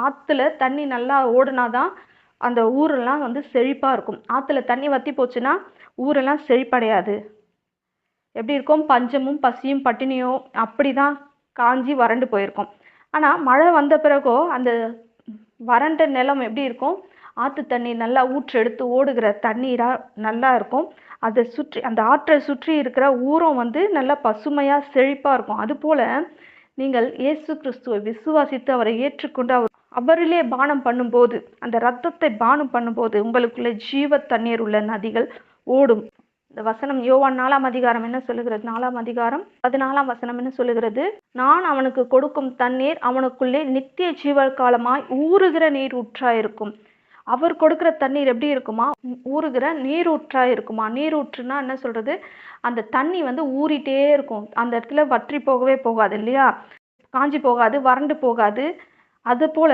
ஆற்றுல தண்ணி நல்லா ஓடுனாதான் அந்த ஊரெல்லாம் வந்து செழிப்பாக இருக்கும். ஆற்றுல தண்ணி வற்றி போச்சுன்னா ஊரெல்லாம் செழிப்படையாது. எப்படி இருக்கும்? பஞ்சமும் பசியும் பட்டினியும் அப்படி தான் காஞ்சி வறண்டு போயிருக்கும். ஆனால் மழை வந்த பிறகோ அந்த வறண்ட நிலம் எப்படி இருக்கும்? ஆற்று தண்ணி நல்லா ஊற்றெடுத்து ஓடுகிற தண்ணீராக நல்லா இருக்கும். அதை சுற்றி அந்த ஆற்றை சுற்றி இருக்கிற ஊரும் வந்து நல்லா பசுமையாக செழிப்பாக இருக்கும். அதுபோல் நீங்கள் இயேசு கிறிஸ்துவை விசுவாசித்து அவரை ஏற்றுக்கொண்டு அவரிலே பானம் பண்ணும்போது, அந்த இரத்தத்தை பானம் பண்ணும்போது உங்களுக்குள்ளே ஜீவ தண்ணீர் உள்ள நதிகள் ஓடும். இந்த வசனம் யோவான் 4ஆம் அதிகாரம் என்ன சொல்லுகிறது? 4ஆம் அதிகாரம் 14ஆம் வசனம் என்ன சொல்லுகிறது? நான் அவனுக்கு கொடுக்கும் தண்ணீர் அவனுக்குள்ளே நித்திய ஜீவகாலமாய் ஊறுகிற நீர் ஊற்றாயிருக்கும். அவர் கொடுக்கிற தண்ணீர் எப்படி இருக்குமா? ஊறுகிற நீரூற்றா இருக்குமா? நீரூற்றுனா என்ன சொல்றது? அந்த தண்ணி வந்து ஊறிட்டே இருக்கும். அந்த இடத்துல வற்றி போகவே போகாது இல்லையா? காஞ்சி போகாது, வறண்டு போகாது. அது போல